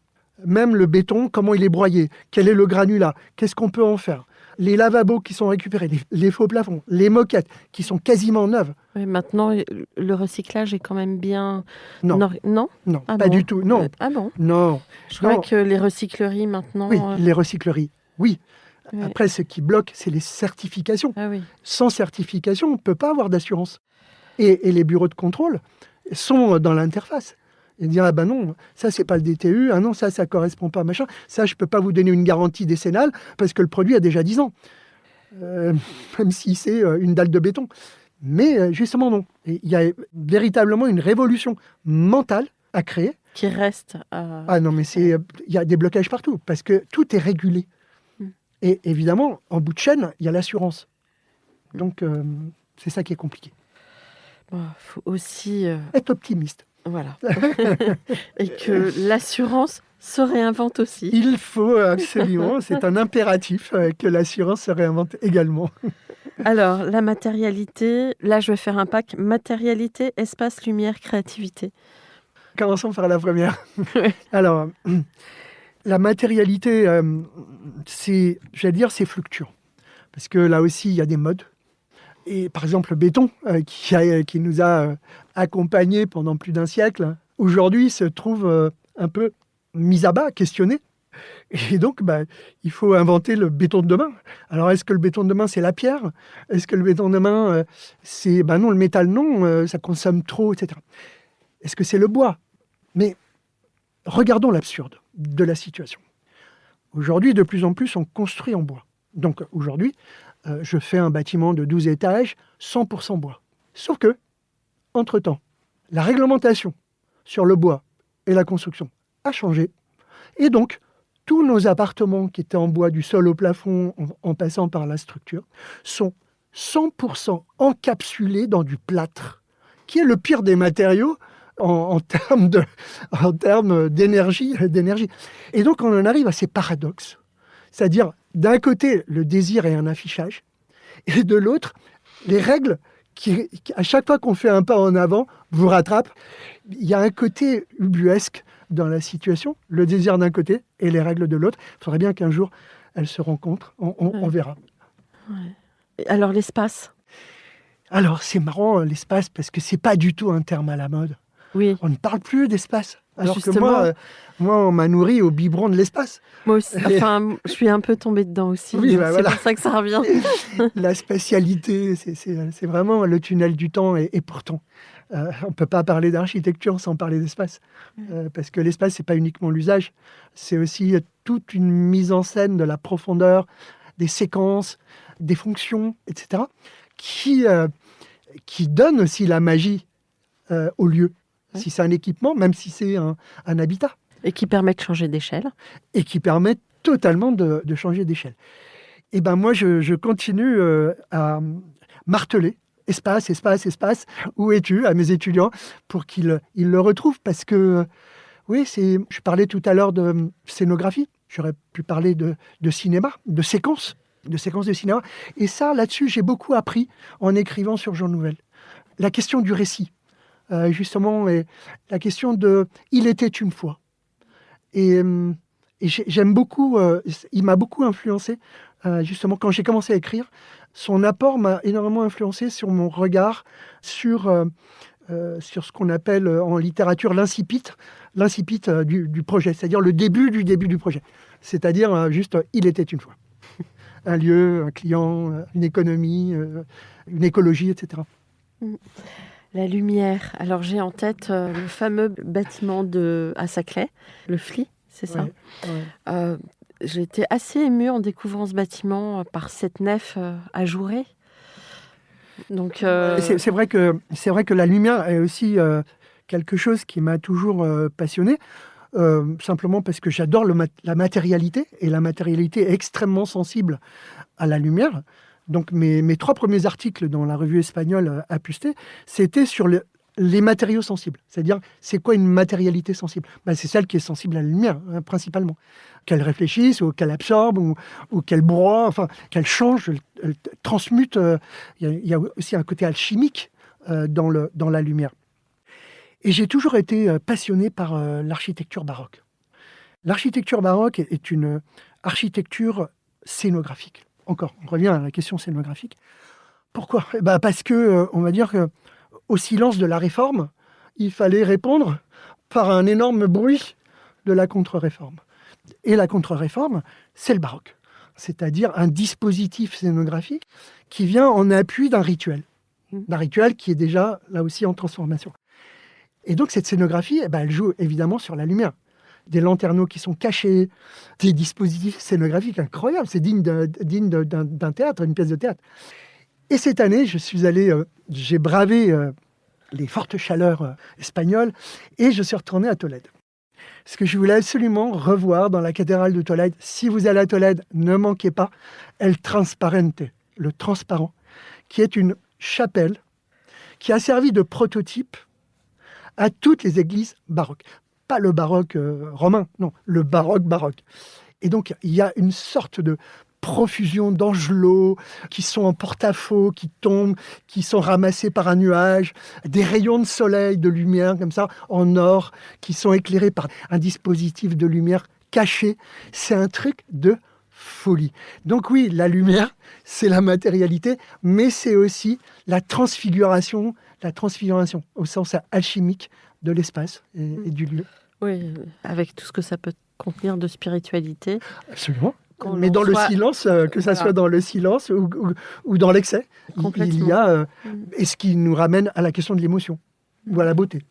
Même le béton, comment il est broyé, quel est le granulat, qu'est-ce qu'on peut en faire. Les lavabos qui sont récupérés, les faux plafonds, les moquettes qui sont quasiment neuves. Oui, maintenant, le recyclage est quand même bien... Non, non, pas du tout. Non. Ah bon ? Non. Je crois que les recycleries maintenant... Oui, les recycleries, oui. Oui. Après, ce qui bloque, c'est les certifications. Ah oui. Sans certification, on ne peut pas avoir d'assurance. Et les bureaux de contrôle sont dans l'interface. Et dire, non, ça, c'est pas le DTU, non, ça correspond pas, machin. Ça, je peux pas vous donner une garantie décennale parce que le produit a déjà 10 ans. Même si c'est une dalle de béton. Mais justement, non. Il y a véritablement une révolution mentale à créer. Qui reste... Ah non, mais il y a des blocages partout parce que tout est régulé. Et évidemment, en bout de chaîne, il y a l'assurance. Donc, c'est ça qui est compliqué. Il faut aussi... être optimiste. Voilà. Et que l'assurance se réinvente aussi. Il faut absolument, c'est un impératif que l'assurance se réinvente également. Alors, la matérialité, là, je vais faire un pack matérialité, espace, lumière, créativité. Commençons par la première. Alors, la matérialité, c'est fluctuant. Parce que là aussi, il y a des modes. Et par exemple, le béton, qui nous a accompagnés pendant plus d'un siècle, aujourd'hui se trouve un peu mis à bas, questionné. Et donc, il faut inventer le béton de demain. Alors, est-ce que le béton de demain, c'est la pierre? Est-ce que le béton de demain, c'est... non, le métal, non, ça consomme trop, etc. Est-ce que c'est le bois? Mais regardons l'absurde de la situation. Aujourd'hui, de plus en plus, on construit en bois. Donc, aujourd'hui, je fais un bâtiment de 12 étages, 100% bois. Sauf que, entre-temps, la réglementation sur le bois et la construction a changé. Et donc, tous nos appartements qui étaient en bois du sol au plafond, en passant par la structure, sont 100% encapsulés dans du plâtre, qui est le pire des matériaux en termes d'énergie. Et donc, on en arrive à ces paradoxes. C'est-à-dire, d'un côté, le désir et un affichage, et de l'autre, les règles qui, à chaque fois qu'on fait un pas en avant, vous rattrapent. Il y a un côté ubuesque dans la situation, le désir d'un côté et les règles de l'autre. Il faudrait bien qu'un jour, elles se rencontrent. On verra. Ouais. Alors, l'espace? Alors, c'est marrant, l'espace, parce que c'est pas du tout un terme à la mode. Oui. On ne parle plus d'espace. Alors Justement. que moi, on m'a nourri au biberon de l'espace. Moi aussi. Enfin, je suis un peu tombée dedans aussi. Oui, c'est pour ça que ça revient. La spatialité, c'est vraiment le tunnel du temps. Et pourtant, on ne peut pas parler d'architecture sans parler d'espace. Parce que l'espace, ce n'est pas uniquement l'usage. C'est aussi toute une mise en scène de la profondeur, des séquences, des fonctions, etc. qui donne aussi la magie au lieu. Si c'est un équipement, même si c'est un habitat. Et qui permet de changer d'échelle. Et qui permet totalement de changer d'échelle. Et moi, je continue à marteler espace, espace, espace. Où es-tu? À mes étudiants, pour qu'ils le retrouvent. Parce que, oui, je parlais tout à l'heure de scénographie. J'aurais pu parler de cinéma, de séquences de cinéma. Et ça, là-dessus, j'ai beaucoup appris en écrivant sur Jour Nouvelle. La question du récit. Justement, et la question de « il était une fois ». Et j'aime beaucoup, il m'a beaucoup influencé, justement, quand j'ai commencé à écrire. Son apport m'a énormément influencé sur mon regard, sur ce qu'on appelle en littérature l'incipit du projet, c'est-à-dire le début du projet. C'est-à-dire juste « il était une fois ». Un lieu, un client, une économie, une écologie, etc. La lumière. Alors, j'ai en tête le fameux bâtiment à Saclay, le FLI, c'est ça? Ouais. J'ai été assez émue en découvrant ce bâtiment par cette nef ajourée. Donc, c'est vrai que la lumière est aussi quelque chose qui m'a toujours passionné, simplement parce que j'adore la matérialité, et la matérialité est extrêmement sensible à la lumière. Donc mes 3 premiers articles dans la revue espagnole Apuste, c'était sur les matériaux sensibles. C'est-à-dire, c'est quoi une matérialité sensible? C'est celle qui est sensible à la lumière, principalement. Qu'elle réfléchisse, ou qu'elle absorbe, ou qu'elle broie, enfin, qu'elle change, elle transmute. Il y a aussi un côté alchimique dans la lumière. Et j'ai toujours été passionné par l'architecture baroque. L'architecture baroque est une architecture scénographique. Encore, on revient à la question scénographique. Pourquoi? Parce que, on va dire qu'au silence de la Réforme, il fallait répondre par un énorme bruit de la contre-réforme. Et la contre-réforme, c'est le baroque. C'est-à-dire un dispositif scénographique qui vient en appui d'un rituel qui est déjà, là aussi, en transformation. Et donc, cette scénographie, elle joue évidemment sur la lumière. Des lanterneaux qui sont cachés, des dispositifs scénographiques incroyables. C'est digne d'un théâtre, une pièce de théâtre. Et cette année, j'ai bravé les fortes chaleurs espagnoles et je suis retourné à Tolède. Parce que je voulais absolument revoir dans la cathédrale de Tolède. Si vous allez à Tolède, ne manquez pas El Transparente, le transparent, qui est une chapelle qui a servi de prototype à toutes les églises baroques. Pas le baroque romain, non, le baroque. Et donc, il y a une sorte de profusion d'angelots qui sont en porte-à-faux, qui tombent, qui sont ramassés par un nuage, des rayons de soleil, de lumière comme ça, en or, qui sont éclairés par un dispositif de lumière caché. C'est un truc de folie. Donc oui, la lumière, c'est la matérialité, mais c'est aussi la transfiguration au sens alchimique de l'espace et du lieu. Oui, avec tout ce que ça peut contenir de spiritualité. Absolument. Mais dans le silence, que ça soit dans le silence ou dans l'excès, il y a, et ce qui nous ramène à la question de l'émotion ou à la beauté.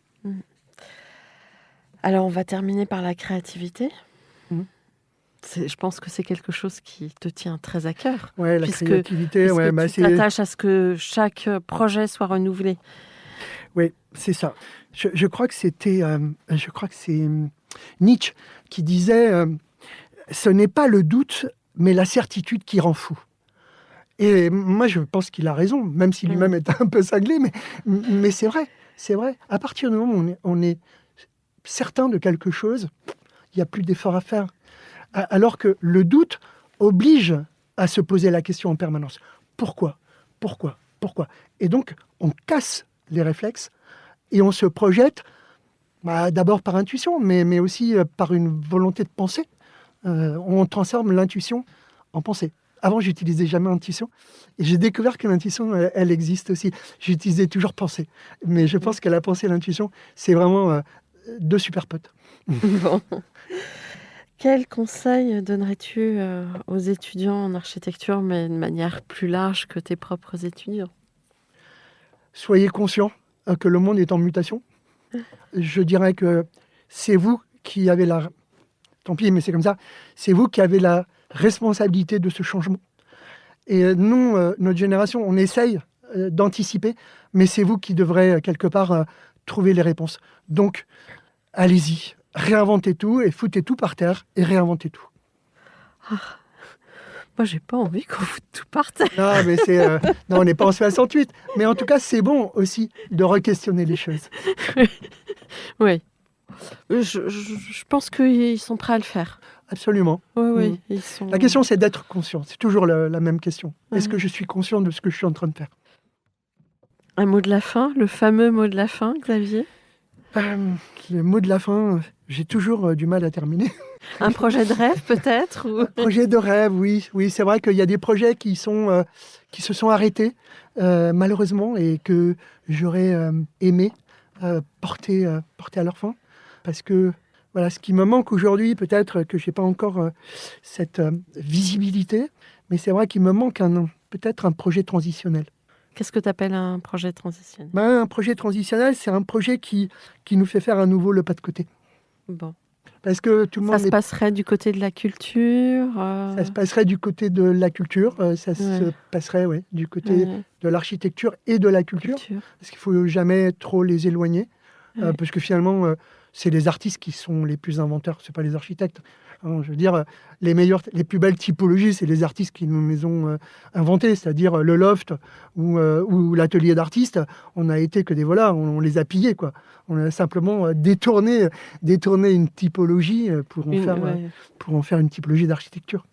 Alors, on va terminer par la créativité. Je pense que c'est quelque chose qui te tient très à cœur. Oui, la créativité. Tu t'attaches à ce que chaque projet soit renouvelé. Oui, c'est ça. Je crois que c'est Nietzsche qui disait ce n'est pas le doute, mais la certitude qui rend fou. Et moi, je pense qu'il a raison, même si lui-même est un peu cinglé, mais c'est vrai, c'est vrai. À partir du moment où on est certain de quelque chose, il n'y a plus d'effort à faire. Alors que le doute oblige à se poser la question en permanence. Pourquoi ? Pourquoi ? Pourquoi ? Et donc, on casse les réflexes et on se projette d'abord par intuition, mais aussi par une volonté de penser. On transforme l'intuition en pensée. Avant, j'utilisais jamais intuition et j'ai découvert que l'intuition, elle existe aussi. J'utilisais toujours pensée. Mais je pense que la pensée et l'intuition, c'est vraiment deux super potes. Bon. Quel conseil donnerais-tu aux étudiants en architecture, mais de manière plus large que tes propres étudiants ? Soyez conscients que le monde est en mutation. Je dirais que c'est vous qui avez tant pis, mais c'est comme ça. C'est vous qui avez la responsabilité de ce changement. Et nous, notre génération, on essaye d'anticiper, mais c'est vous qui devrez, quelque part, trouver les réponses. Donc, allez-y, réinventez tout et foutez tout par terre et réinventez tout. Moi, j'ai pas envie qu'on foute tout par terre. Non, mais non, on n'est pas en 68. Mais en tout cas, c'est bon aussi de re-questionner les choses. Oui. Je pense qu'ils sont prêts à le faire. Absolument. Oui, ils sont... La question, c'est d'être conscient. C'est toujours la même question. Est-ce que je suis conscient de ce que je suis en train de faire ? Un mot de la fin, le fameux mot de la fin, Xavier ? Le mot de la fin, j'ai toujours du mal à terminer. Un projet de rêve, peut-être ou... Un projet de rêve, oui. Oui, c'est vrai qu'il y a des projets qui se sont arrêtés, malheureusement, et que j'aurais aimé porter à leur fin. Parce que voilà, ce qui me manque aujourd'hui, peut-être que je n'ai pas encore cette visibilité, mais c'est vrai qu'il me manque peut-être un projet transitionnel. Qu'est-ce que tu appelles un projet transitionnel ? Un projet transitionnel, c'est un projet qui nous fait faire à nouveau le pas de côté. Bon. Parce que tout le monde se passerait du côté de la culture Ça se passerait du côté de la culture, se passerait du côté de l'architecture et de la culture. Parce qu'il ne faut jamais trop les éloigner. Parce que finalement, c'est les artistes qui sont les plus inventeurs, ce n'est pas les architectes. Je veux dire, les plus belles typologies, c'est les artistes qui nous les ont inventées, c'est-à-dire le loft ou l'atelier d'artistes. On a été que des on les a pillés, quoi. On a simplement détourné une typologie pour en faire une typologie d'architecture.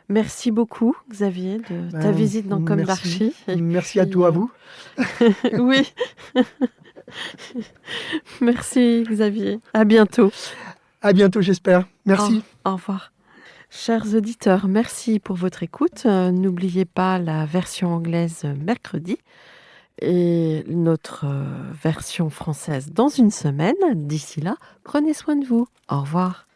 Merci beaucoup, Xavier, de ta visite dans Comme d'Archi. Merci à toi, à vous. Oui. Merci, Xavier. À bientôt. À bientôt, j'espère. Merci. Au revoir. Chers auditeurs, merci pour votre écoute. N'oubliez pas la version anglaise mercredi et notre version française dans une semaine. D'ici là, prenez soin de vous. Au revoir.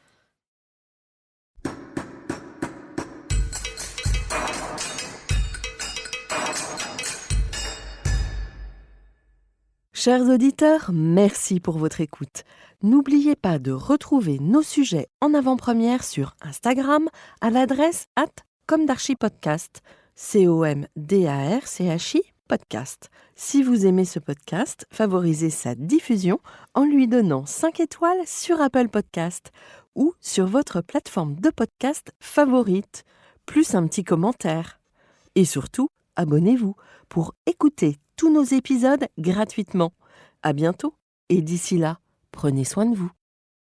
Chers auditeurs, merci pour votre écoute. N'oubliez pas de retrouver nos sujets en avant-première sur Instagram à l'adresse @comdarchipodcast, COMDARCHI podcast. Si vous aimez ce podcast, favorisez sa diffusion en lui donnant 5 étoiles sur Apple Podcast ou sur votre plateforme de podcast favorite, plus un petit commentaire. Et surtout, abonnez-vous pour écouter tous nos épisodes gratuitement. À bientôt et d'ici là, prenez soin de vous.